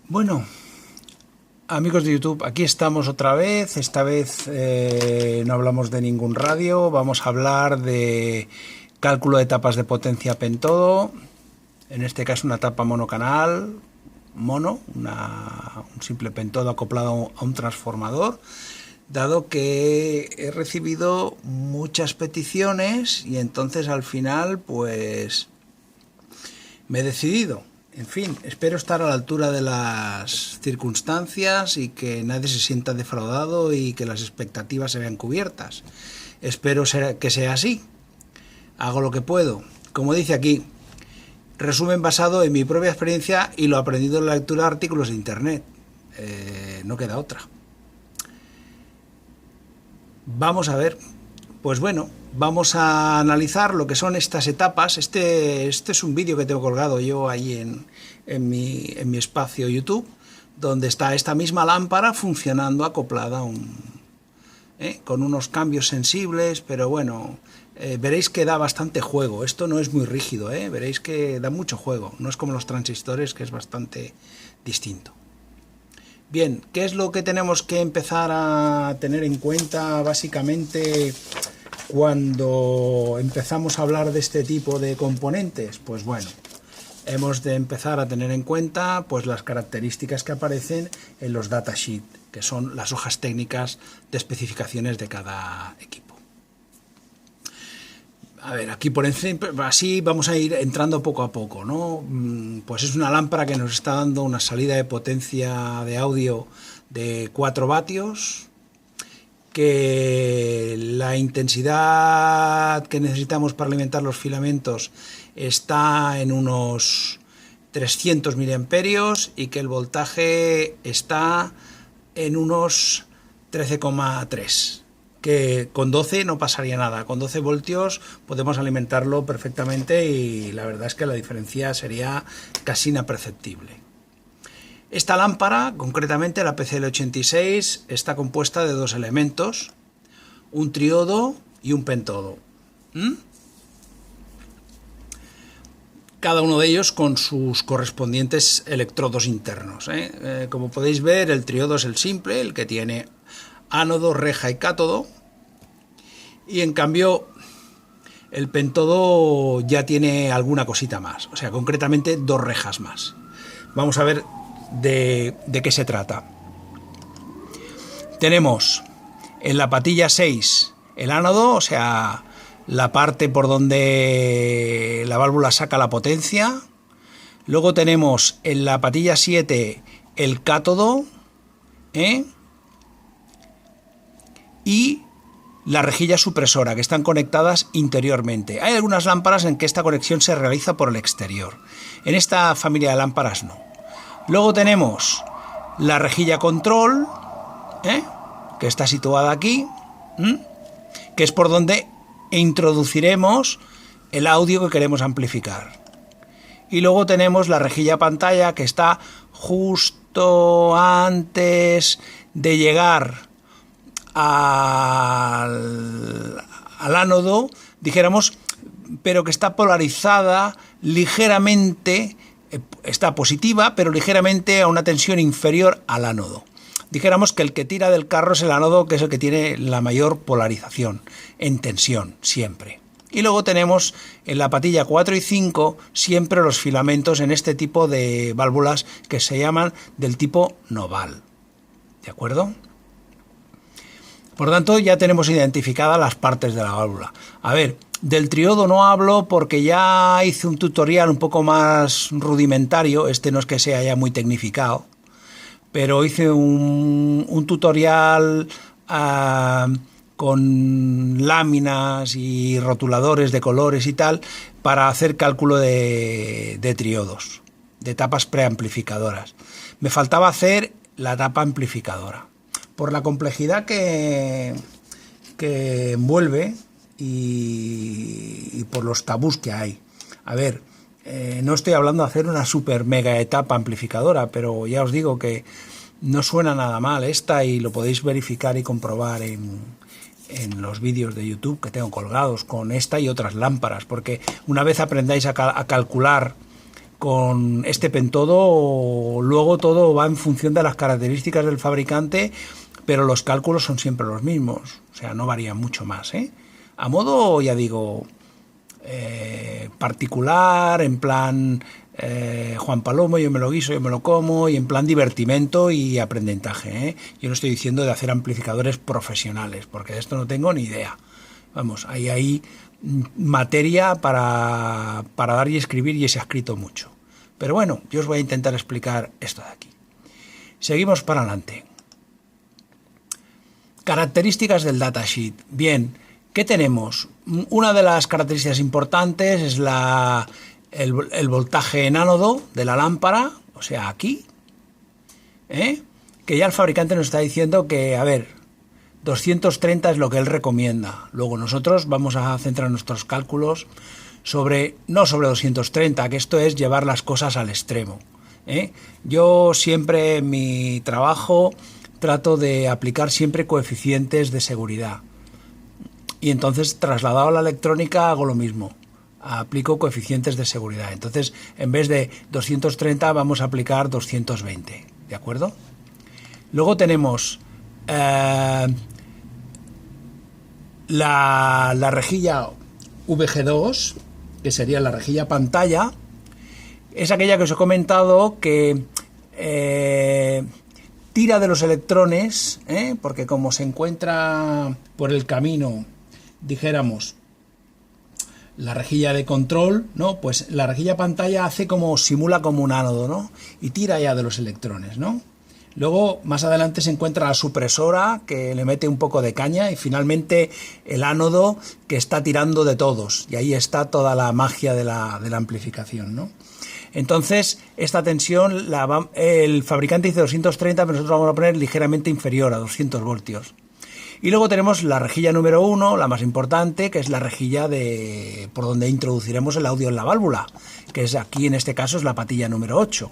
Bueno, amigos de YouTube, aquí estamos otra vez. Esta vez no hablamos de ningún radio, vamos a hablar de cálculo de tapas de potencia pentodo. En este caso una tapa monocanal, un simple pentodo acoplado a un transformador, dado que he recibido muchas peticiones y entonces al final pues me he decidido. En fin, espero estar a la altura de las circunstancias y que nadie se sienta defraudado y que las expectativas se vean cubiertas. Espero que sea así. Hago lo que puedo. Como dice aquí, resumen basado en mi propia experiencia y lo aprendido en la lectura de artículos de internet. No queda otra. Vamos a ver. Pues bueno, vamos a analizar lo que son estas etapas. Este es un vídeo que tengo colgado yo ahí en mi espacio YouTube, donde está esta misma lámpara funcionando acoplada con unos cambios sensibles, pero bueno, veréis que da bastante juego. Esto no es muy rígido, veréis que da mucho juego. No es como los transistores, que es bastante distinto. Bien, ¿qué es lo que tenemos que empezar a tener en cuenta básicamente cuando empezamos a hablar de este tipo de componentes? Pues bueno, hemos de empezar a tener en cuenta pues las características que aparecen en los datasheets, que son las hojas técnicas de especificaciones de cada equipo. A ver, aquí por encima, así vamos a ir entrando poco a poco, ¿no? Pues es una lámpara que nos está dando una salida de potencia de audio de 4 vatios, que la intensidad que necesitamos para alimentar los filamentos está en unos 300 miliamperios y que el voltaje está en unos 13,3. Que con 12 no pasaría nada, con 12 voltios podemos alimentarlo perfectamente y la verdad es que la diferencia sería casi imperceptible. Esta lámpara, concretamente la PCL86, está compuesta de 2 elementos, un triodo y un pentodo. Cada uno de ellos con sus correspondientes electrodos internos. Como podéis ver, el triodo es el simple, el que tiene ánodo, reja y cátodo, y en cambio el pentodo ya tiene alguna cosita más, o sea, concretamente 2 rejas más. Vamos a ver de qué se trata. Tenemos en la patilla 6 el ánodo, o sea, la parte por donde la válvula saca la potencia. Luego tenemos en la patilla 7 el cátodo, y la rejilla supresora, que están conectadas interiormente. Hay algunas lámparas en que esta conexión se realiza por el exterior. En esta familia de lámparas no. Luego tenemos la rejilla control, que está situada aquí, que es por donde introduciremos el audio que queremos amplificar. Y luego tenemos la rejilla pantalla, que está justo antes de llegar al ánodo, dijéramos, pero que está polarizada ligeramente, está positiva, pero ligeramente a una tensión inferior al ánodo. Dijéramos que el que tira del carro es el ánodo, que es el que tiene la mayor polarización en tensión, siempre. Y luego tenemos en la patilla 4 y 5 siempre los filamentos en este tipo de válvulas que se llaman del tipo Noval. ¿De acuerdo? Por tanto, ya tenemos identificadas las partes de la válvula. A ver, del triodo no hablo porque ya hice un tutorial un poco más rudimentario. Este no es que sea ya muy tecnificado, pero hice un tutorial con láminas y rotuladores de colores y tal para hacer cálculo de triodos, de tapas preamplificadoras. Me faltaba hacer la tapa amplificadora. Por la complejidad que envuelve y por los tabús que hay. A ver, no estoy hablando de hacer una super mega etapa amplificadora, pero ya os digo que no suena nada mal esta y lo podéis verificar y comprobar en los vídeos de YouTube que tengo colgados con esta y otras lámparas, porque una vez aprendáis a calcular con este pentodo. Luego todo va en función de las características del fabricante, pero los cálculos son siempre los mismos, o sea, no varían mucho más, ¿eh? A modo, ya digo, particular, en plan Juan Palomo, yo me lo guiso, yo me lo como, y en plan divertimento y aprendizaje, ¿eh? Yo no estoy diciendo de hacer amplificadores profesionales, porque de esto no tengo ni idea. Vamos, hay materia para dar y escribir, y se ha escrito mucho. Pero bueno, yo os voy a intentar explicar esto de aquí. Seguimos para adelante. Características del datasheet. Bien, ¿qué tenemos? Una de las características importantes es el voltaje en ánodo de la lámpara, o sea, aquí, que ya el fabricante nos está diciendo que, a ver, 230 es lo que él recomienda. Luego nosotros vamos a centrar nuestros cálculos no sobre 230, que esto es llevar las cosas al extremo. Yo siempre en mi trabajo trato de aplicar siempre coeficientes de seguridad. Y entonces, trasladado a la electrónica, hago lo mismo. Aplico coeficientes de seguridad. Entonces, en vez de 230, vamos a aplicar 220. ¿De acuerdo? Luego tenemos la rejilla VG2, que sería la rejilla pantalla. Es aquella que os he comentado que tira de los electrones, porque como se encuentra por el camino, dijéramos, la rejilla de control, ¿no? Pues la rejilla pantalla simula como un ánodo, ¿no? Y tira ya de los electrones, ¿no? Luego, más adelante se encuentra la supresora, que le mete un poco de caña, y finalmente el ánodo, que está tirando de todos. Y ahí está toda la magia de la amplificación, ¿no? Entonces, esta tensión, el fabricante dice 230, pero nosotros vamos a poner ligeramente inferior a 200 voltios. Y luego tenemos la rejilla número 1, la más importante, que es la rejilla por donde introduciremos el audio en la válvula, que es aquí, en este caso, es la patilla número 8.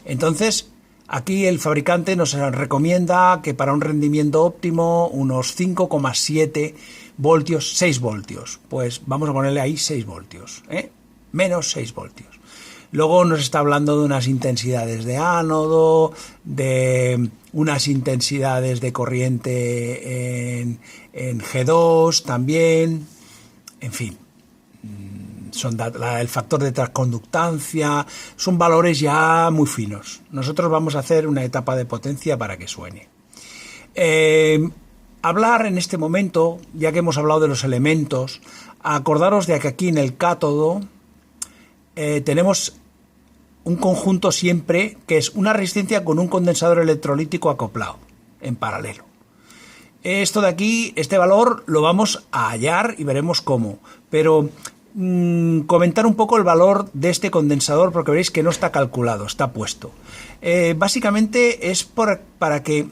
Entonces, aquí el fabricante nos recomienda que para un rendimiento óptimo, unos 5,7 voltios, 6 voltios. Pues vamos a ponerle ahí 6 voltios, menos 6 voltios. Luego nos está hablando de unas intensidades de ánodo, de unas intensidades de corriente en G2 también, en fin, son el factor de transconductancia, son valores ya muy finos. Nosotros vamos a hacer una etapa de potencia para que suene. Hablar en este momento, ya que hemos hablado de los elementos, acordaros de que aquí en el cátodo tenemos un conjunto siempre que es una resistencia con un condensador electrolítico acoplado en paralelo. Esto de aquí, este valor lo vamos a hallar y veremos cómo, pero comentar un poco el valor de este condensador, porque veréis que no está calculado, está puesto. Básicamente es para que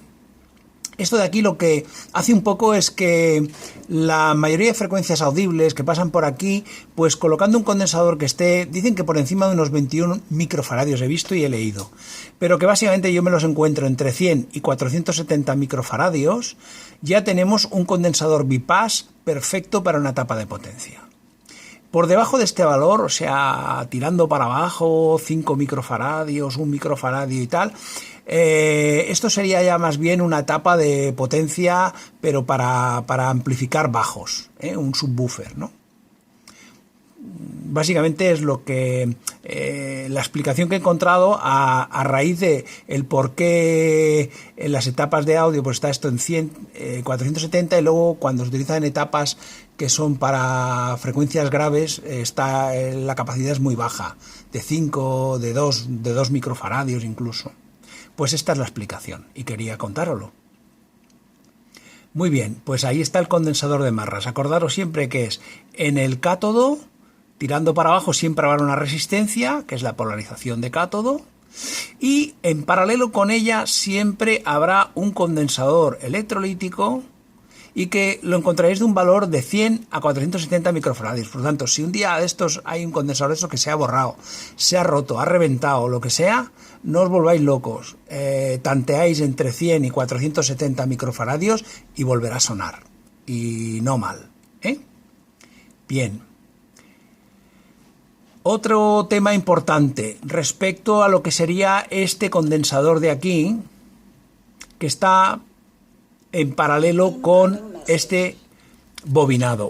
esto de aquí lo que hace un poco es que la mayoría de frecuencias audibles que pasan por aquí, pues colocando un condensador que esté, dicen que por encima de unos 21 microfaradios, he visto y he leído, pero que básicamente yo me los encuentro entre 100 y 470 microfaradios, ya tenemos un condensador bypass perfecto para una etapa de potencia. Por debajo de este valor, o sea, tirando para abajo, 5 microfaradios, 1 microfaradio y tal, esto sería ya más bien una etapa de potencia, pero para amplificar bajos, un subwoofer, ¿no? Básicamente es lo que la explicación que he encontrado a raíz de el por qué en las etapas de audio pues está esto en 100, 470, y luego cuando se utilizan etapas que son para frecuencias graves, la capacidad es muy baja, de 5, de 2 microfaradios incluso. Pues esta es la explicación y quería contároslo. Muy bien, pues ahí está el condensador de Marras. Acordaros siempre que es en el cátodo, tirando para abajo siempre habrá una resistencia, que es la polarización de cátodo, y en paralelo con ella siempre habrá un condensador electrolítico, y que lo encontraréis de un valor de 100 a 470 microfaradios. Por lo tanto, si un día de estos hay un condensador de estos que se ha borrado, se ha roto, ha reventado, lo que sea, no os volváis locos. Tanteáis entre 100 y 470 microfaradios y volverá a sonar. Y no mal. Bien. Otro tema importante respecto a lo que sería este condensador de aquí, que está en paralelo con este bobinado.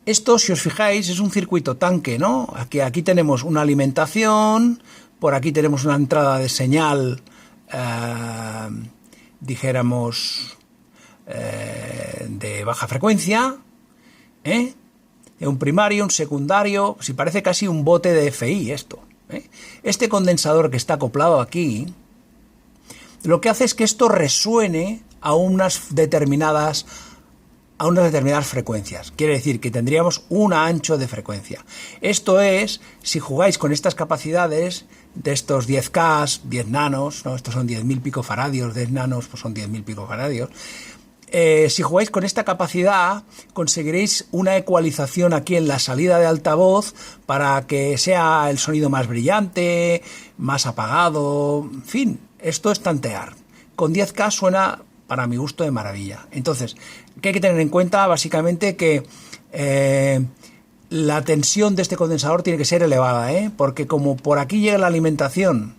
Esto, si os fijáis, es un circuito tanque, ¿no? Aquí tenemos una alimentación, por aquí tenemos una entrada de señal, dijéramos, de baja frecuencia, un primario, un secundario, si parece casi un bote de FI esto. Este condensador que está acoplado aquí, lo que hace es que esto resuene a unas determinadas frecuencias. Quiere decir que tendríamos un ancho de frecuencia. Esto es, si jugáis con estas capacidades de estos 10K, 10 nanos, ¿no? Estos son 10.000 picofaradios, 10 nanos pues son 10.000 picofaradios. Si jugáis con esta capacidad, conseguiréis una ecualización aquí en la salida de altavoz para que sea el sonido más brillante, más apagado, en fin, esto es tantear. Con 10K suena, para mi gusto, de maravilla. Entonces, ¿qué hay que tener en cuenta? Básicamente que la tensión de este condensador tiene que ser elevada, porque como por aquí llega la alimentación,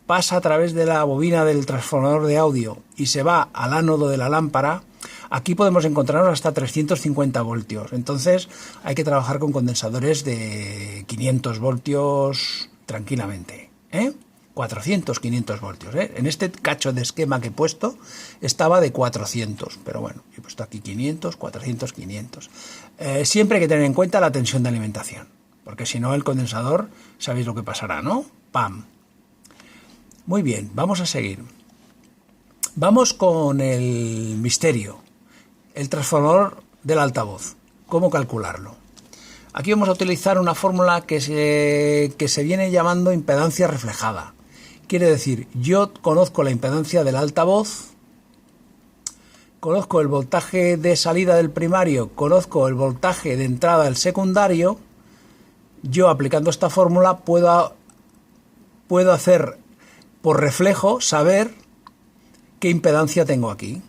pasa a través de la bobina del transformador de audio y se va al ánodo de la lámpara, aquí podemos encontrarnos hasta 350 voltios. Entonces hay que trabajar con condensadores de 500 voltios tranquilamente, 400, 500 voltios. En este cacho de esquema que he puesto estaba de 400, pero bueno, he puesto aquí 500, 400, 500. Siempre hay que tener en cuenta la tensión de alimentación, porque si no el condensador, sabéis lo que pasará, ¿no? ¡Pam! Muy bien, vamos a seguir. Vamos con el misterio, el transformador del altavoz. ¿Cómo calcularlo? Aquí vamos a utilizar una fórmula que se viene llamando impedancia reflejada. Quiere decir, yo conozco la impedancia del altavoz, conozco el voltaje de salida del primario, conozco el voltaje de entrada del secundario. Yo, aplicando esta fórmula, puedo hacer por reflejo saber qué impedancia tengo aquí.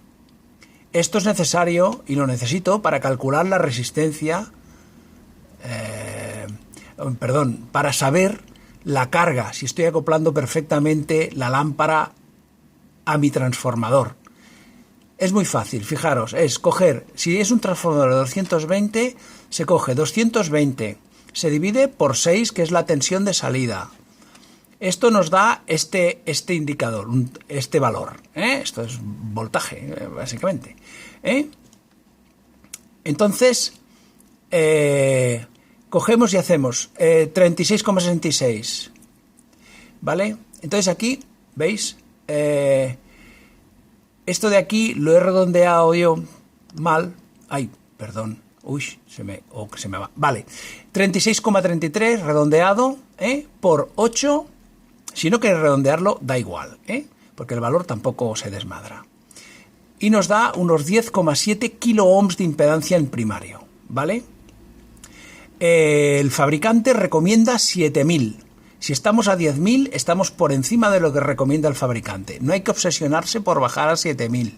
Esto es necesario y lo necesito para calcular la resistencia, para saber la carga, si estoy acoplando perfectamente la lámpara a mi transformador. Es muy fácil, fijaros, es coger, si es un transformador de 220, se coge 220, se divide por 6, que es la tensión de salida. Esto nos da este indicador, este valor. Esto es voltaje, básicamente. Entonces, cogemos y hacemos 36,66. ¿Vale? Entonces aquí, ¿veis? Esto de aquí lo he redondeado yo mal. Ay, perdón. Uy, se me va. Vale. 36,33 redondeado por 8. Si no queréis redondearlo, da igual, porque el valor tampoco se desmadra. Y nos da unos 10,7 kiloohms de impedancia en primario, ¿vale? El fabricante recomienda 7.000. Si estamos a 10.000, estamos por encima de lo que recomienda el fabricante. No hay que obsesionarse por bajar a 7.000,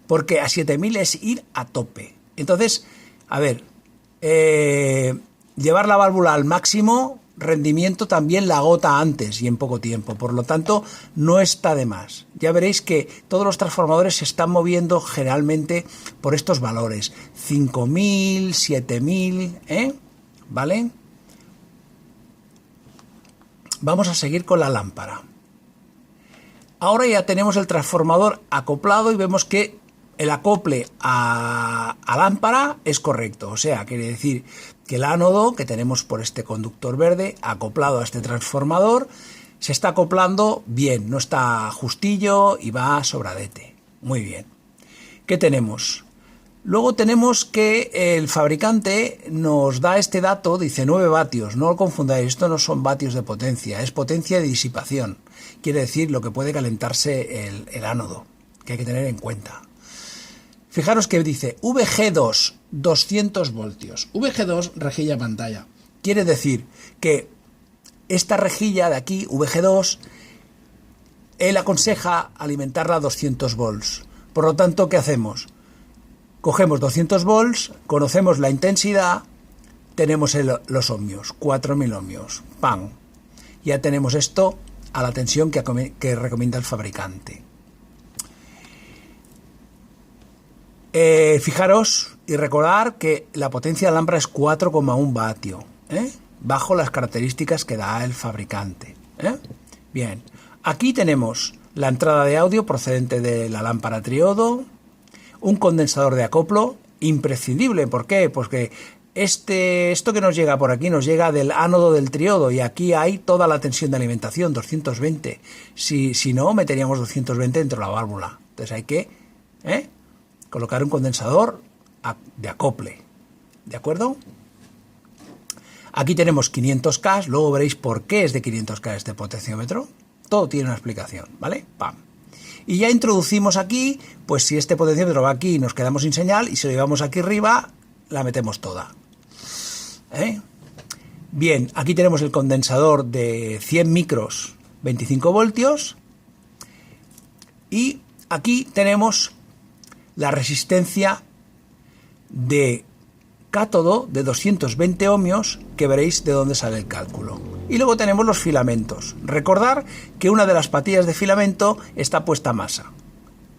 porque a 7.000 es ir a tope. Entonces, a ver, llevar la válvula al máximo rendimiento también la agota antes y en poco tiempo, por lo tanto no está de más. Ya veréis que todos los transformadores se están moviendo generalmente por estos valores, 5.000, 7.000, ¿vale? Vamos a seguir con la lámpara. Ahora ya tenemos el transformador acoplado y vemos que el acople a lámpara es correcto, o sea, quiere decir que el ánodo que tenemos por este conductor verde acoplado a este transformador se está acoplando bien, no está justillo y va sobradete. Muy bien. ¿Qué tenemos? Luego tenemos que el fabricante nos da este dato, dice 9 vatios, no lo confundáis, esto no son vatios de potencia, es potencia de disipación, quiere decir lo que puede calentarse el ánodo, que hay que tener en cuenta. Fijaros que dice VG2, 200 voltios. VG2, rejilla pantalla. Quiere decir que esta rejilla de aquí, VG2, él aconseja alimentarla a 200 volts. Por lo tanto, ¿qué hacemos? Cogemos 200 volts, conocemos la intensidad tenemos los ohmios, 4000 ohmios. ¡Pam! Ya tenemos esto a la tensión que recomienda el fabricante. Fijaros y recordar que la potencia de la lámpara es 4,1 vatio, bajo las características que da el fabricante. Bien, aquí tenemos la entrada de audio procedente de la lámpara triodo, un condensador de acoplo imprescindible. ¿Por qué? Porque esto que nos llega por aquí nos llega del ánodo del triodo y aquí hay toda la tensión de alimentación, 220. Si no, meteríamos 220 dentro de la válvula. Entonces hay que colocar un condensador de acople. ¿De acuerdo? Aquí tenemos 500K, luego veréis por qué es de 500K este potenciómetro. Todo tiene una explicación, ¿vale? ¡Pam! Y ya introducimos aquí, pues si este potenciómetro va aquí nos quedamos sin señal y si lo llevamos aquí arriba, la metemos toda. Bien, aquí tenemos el condensador de 100 micros, 25 voltios. Y aquí tenemos la resistencia de cátodo de 220 ohmios, que veréis de dónde sale el cálculo. Y luego tenemos los filamentos. Recordar que una de las patillas de filamento está puesta a masa.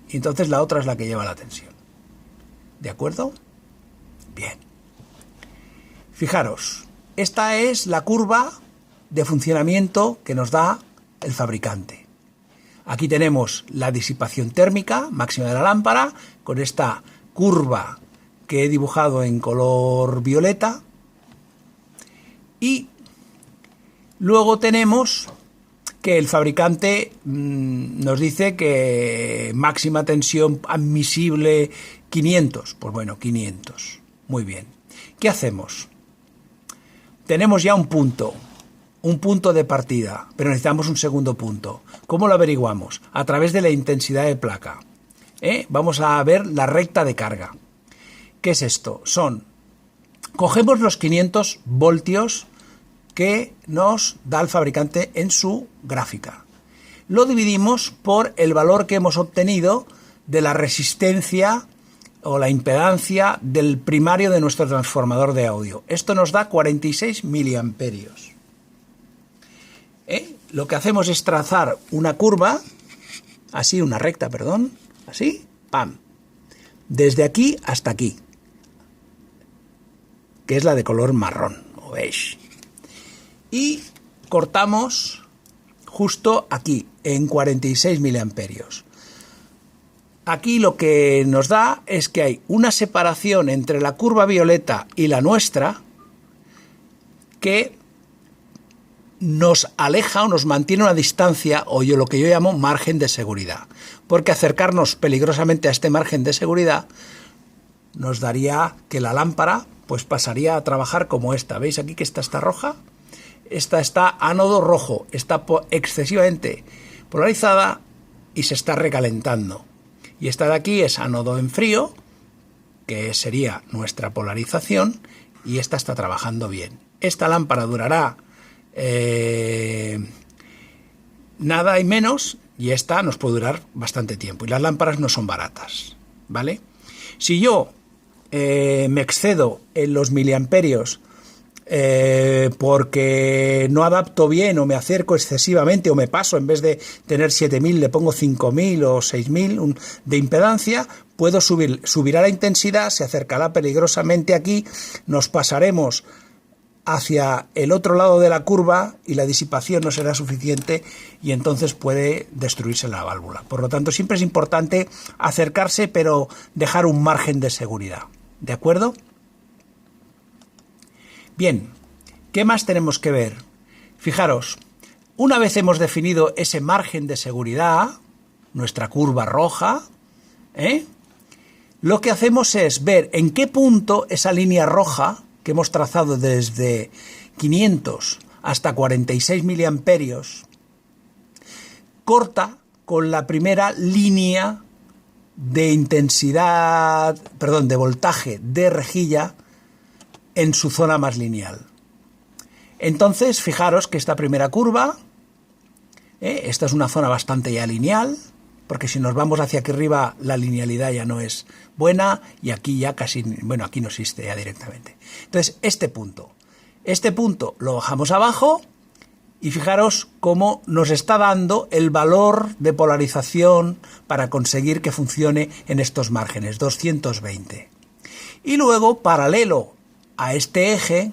Y entonces la otra es la que lleva la tensión. ¿De acuerdo? Bien. Fijaros, esta es la curva de funcionamiento que nos da el fabricante. Aquí tenemos la disipación térmica máxima de la lámpara, con esta curva que he dibujado en color violeta. Y luego tenemos que el fabricante nos dice que máxima tensión admisible 500. Pues bueno, 500. Muy bien. ¿Qué hacemos? Tenemos ya un punto de partida, pero necesitamos un segundo punto. ¿Cómo lo averiguamos? A través de la intensidad de placa. Vamos a ver la recta de carga. ¿Qué es esto? Cogemos los 500 voltios que nos da el fabricante en su gráfica. Lo dividimos por el valor que hemos obtenido de la resistencia o la impedancia del primario de nuestro transformador de audio. Esto nos da 46 miliamperios. Lo que hacemos es trazar una curva, así, una recta, perdón, así, ¡pam! Desde aquí hasta aquí, que es la de color marrón o beige. Y cortamos justo aquí, en 46 miliamperios. Aquí lo que nos da es que hay una separación entre la curva violeta y la nuestra que nos aleja o nos mantiene una distancia, o lo que yo llamo margen de seguridad. Porque acercarnos peligrosamente a este margen de seguridad nos daría que la lámpara pues pasaría a trabajar como esta. ¿Veis aquí que esta está roja? Esta está ánodo rojo, está excesivamente polarizada y se está recalentando. Y esta de aquí es ánodo en frío, que sería nuestra polarización, y esta está trabajando bien. Esta lámpara durará nada y menos, y esta nos puede durar bastante tiempo. Y las lámparas no son baratas, ¿vale? Si yo me excedo en los miliamperios porque no adapto bien o me acerco excesivamente o me paso, en vez de tener 7000 le pongo 5000 o 6000 de impedancia, puedo subirá la intensidad, se acercará peligrosamente aquí, nos pasaremos hacia el otro lado de la curva y la disipación no será suficiente y entonces puede destruirse la válvula. Por lo tanto, siempre es importante acercarse, pero dejar un margen de seguridad. ¿De acuerdo? Bien, ¿qué más tenemos que ver? Fijaros, una vez hemos definido ese margen de seguridad, nuestra curva roja, lo que hacemos es ver en qué punto esa línea roja que hemos trazado desde 500 hasta 46 miliamperios corta con la primera línea de intensidad, perdón, de voltaje de rejilla en su zona más lineal. Entonces, fijaros que esta primera curva, esta es una zona bastante ya lineal, porque si nos vamos hacia aquí arriba la linealidad ya no es buena y aquí ya casi, bueno, aquí no existe ya directamente. Entonces, este punto lo bajamos abajo y fijaros cómo nos está dando el valor de polarización para conseguir que funcione en estos márgenes, 220. Y luego, paralelo a este eje,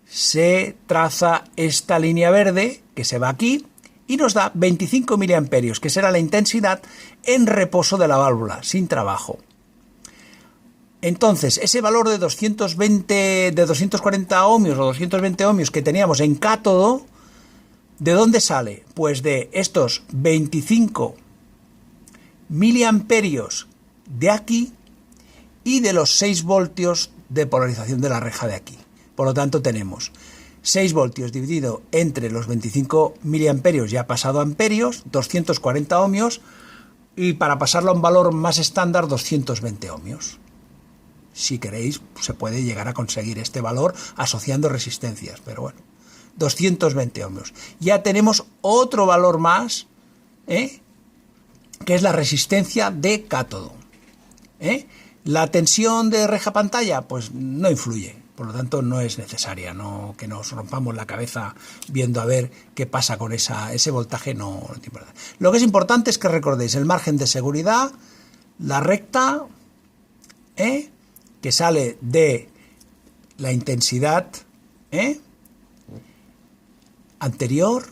se traza esta línea verde que se va aquí y nos da 25 miliamperios, que será la intensidad en reposo de la válvula, sin trabajo. Entonces, ese valor de 240 ohmios o 220 ohmios que teníamos en cátodo, ¿de dónde sale? Pues de estos 25 miliamperios de aquí y de los 6 voltios de polarización de la reja de aquí. Por lo tanto, tenemos 6 voltios dividido entre los 25 miliamperios ya pasado a amperios, 240 ohmios, y para pasarlo a un valor más estándar, 220 ohmios. Si queréis, se puede llegar a conseguir este valor asociando resistencias, pero bueno, 220 ohmios. Ya tenemos otro valor más, que es la resistencia de cátodo. La tensión de reja pantalla, pues no influye, por lo tanto no es necesaria, no que nos rompamos la cabeza viendo a ver qué pasa con ese voltaje, no importa. Lo que es importante es que recordéis el margen de seguridad, la recta, que sale de la intensidad anterior,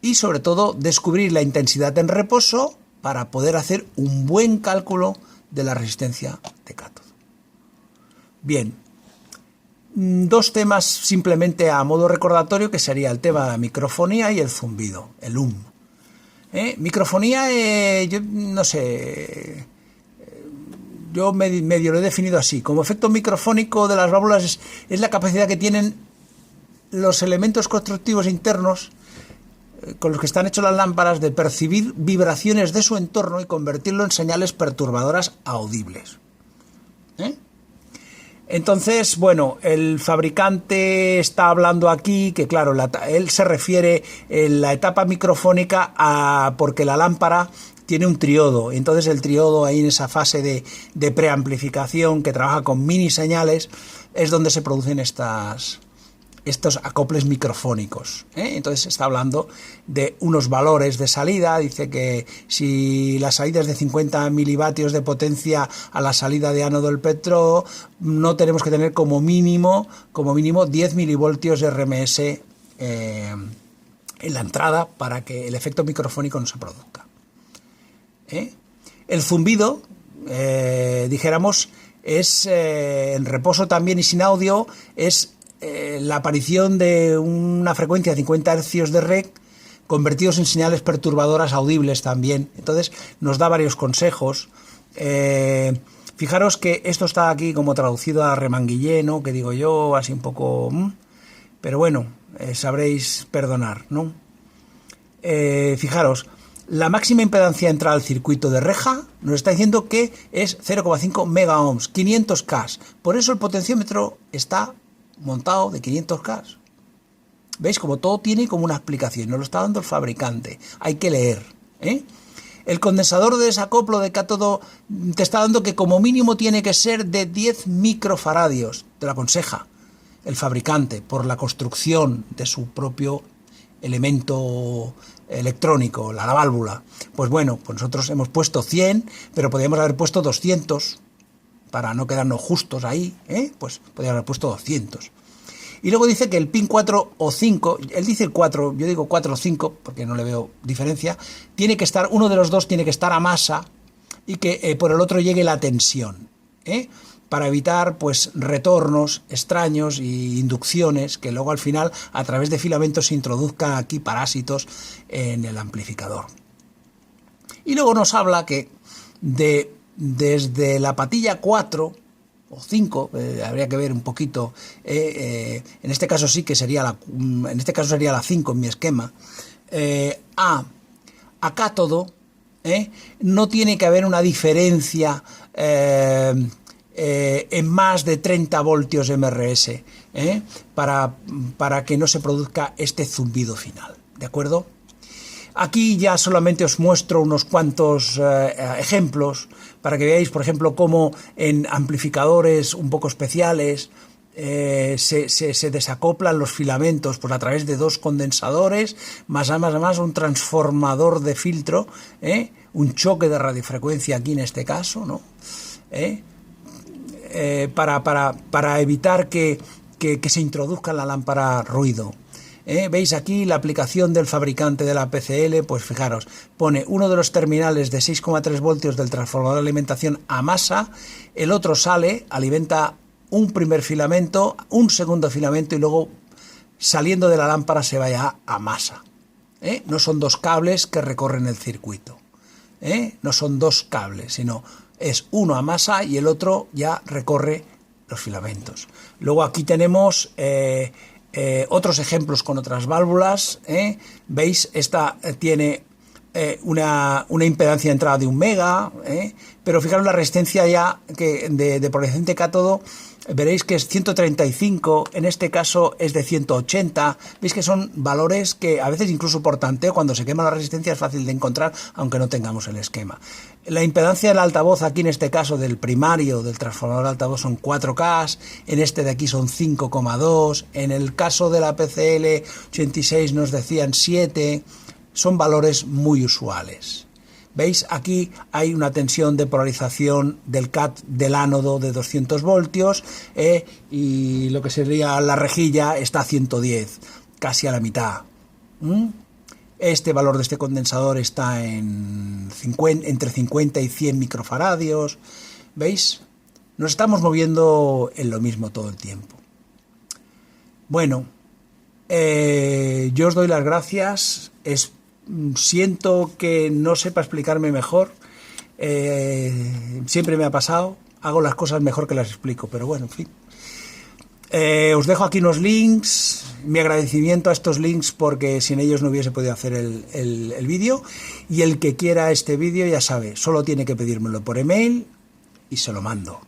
y sobre todo descubrir la intensidad en reposo para poder hacer un buen cálculo de la resistencia de cátodo. Bien, 2 temas simplemente a modo recordatorio, que sería el tema de la microfonía y el zumbido, el microfonía, yo no sé, yo medio lo he definido así. Como efecto microfónico de las válvulas es la capacidad que tienen los elementos constructivos internos con los que están hechos las lámparas de percibir vibraciones de su entorno y convertirlo en señales perturbadoras audibles. Entonces, bueno, el fabricante está hablando aquí que, claro, él se refiere en la etapa microfónica a porque la lámpara tiene un triodo. Entonces el triodo ahí en esa fase de preamplificación que trabaja con mini señales es donde se producen estos acoples microfónicos. Entonces está hablando de unos valores de salida. Dice que si la salida es de 50 milivatios de potencia a la salida de ánodo del electrodo, no tenemos que tener como mínimo 10 milivoltios de RMS en la entrada para que el efecto microfónico no se produzca. El zumbido, dijéramos, es en reposo también y sin audio, es la aparición de una frecuencia de 50 Hz de REC convertidos en señales perturbadoras audibles también. Entonces nos da varios consejos. Fijaros que esto está aquí como traducido a remanguillé, que digo yo, así un poco... pero bueno, sabréis perdonar, ¿no? Fijaros, la máxima impedancia de entrada al circuito de reja nos está diciendo que es 0,5 megaohms, 500 K. Por eso el potenciómetro está montado de 500 K. ¿Veis? Como todo tiene como una explicación, nos lo está dando el fabricante. Hay que leer. El condensador de desacoplo de cátodo te está dando que como mínimo tiene que ser de 10 microfaradios. Te lo aconseja el fabricante por la construcción de su propio elemento electrónico, la válvula. Pues bueno, pues nosotros hemos puesto 100, pero podríamos haber puesto 200 para no quedarnos justos ahí, pues podríamos haber puesto 200. Y luego dice que el pin 4 o 5, él dice el 4, yo digo 4 o 5, porque no le veo diferencia, tiene que estar, uno de los dos tiene que estar a masa y que por el otro llegue la tensión, para evitar pues retornos extraños y inducciones que luego al final a través de filamentos se introduzcan aquí parásitos en el amplificador. Y luego nos habla que desde la patilla 4 o 5, habría que ver un poquito, en este caso sí que sería la 5 en mi esquema, a cátodo, no tiene que haber una diferencia en más de 30 voltios MRS, para que no se produzca este zumbido final, ¿de acuerdo? Aquí ya solamente os muestro unos cuantos ejemplos para que veáis, por ejemplo, cómo en amplificadores un poco especiales se desacoplan los filamentos pues a través de dos condensadores, más un transformador de filtro, un choque de radiofrecuencia aquí en este caso, ¿no? Para evitar que se introduzca en la lámpara ruido. Veis aquí la aplicación del fabricante de la PCL, pues fijaros, pone uno de los terminales de 6,3 voltios del transformador de alimentación a masa, el otro sale, alimenta un primer filamento, un segundo filamento y luego saliendo de la lámpara se vaya a masa. No son dos cables que recorren el circuito, no son dos cables, sino es uno a masa y el otro ya recorre los filamentos. Luego aquí tenemos otros ejemplos con otras válvulas. Veis, esta tiene una impedancia de entrada de 1 mega, pero fijaros la resistencia ya que de polarización cátodo, veréis que es 135, en este caso es de 180. Veis que son valores que a veces incluso por tanteo, cuando se quema la resistencia, es fácil de encontrar, aunque no tengamos el esquema. La impedancia del altavoz aquí en este caso del primario del transformador de altavoz son 4K, en este de aquí son 5,2, en el caso de la PCL 86 nos decían 7, son valores muy usuales. ¿Veis? Aquí hay una tensión de polarización del CAT del ánodo de 200 voltios y lo que sería la rejilla está a 110, casi a la mitad. Este valor de este condensador está entre 50 y 100 microfaradios. ¿Veis? Nos estamos moviendo en lo mismo todo el tiempo. Bueno, yo os doy las gracias. Siento que no sepa explicarme mejor, siempre me ha pasado, hago las cosas mejor que las explico, pero bueno, en fin. Os dejo aquí unos links, mi agradecimiento a estos links porque sin ellos no hubiese podido hacer el vídeo, y el que quiera este vídeo ya sabe, solo tiene que pedírmelo por email y se lo mando.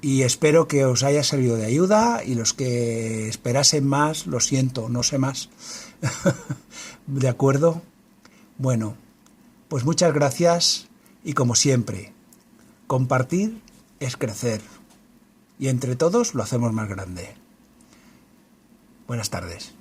Y espero que os haya servido de ayuda, y los que esperasen más, lo siento, no sé más. ¿De acuerdo? Bueno, pues muchas gracias y como siempre, compartir es crecer y entre todos lo hacemos más grande. Buenas tardes.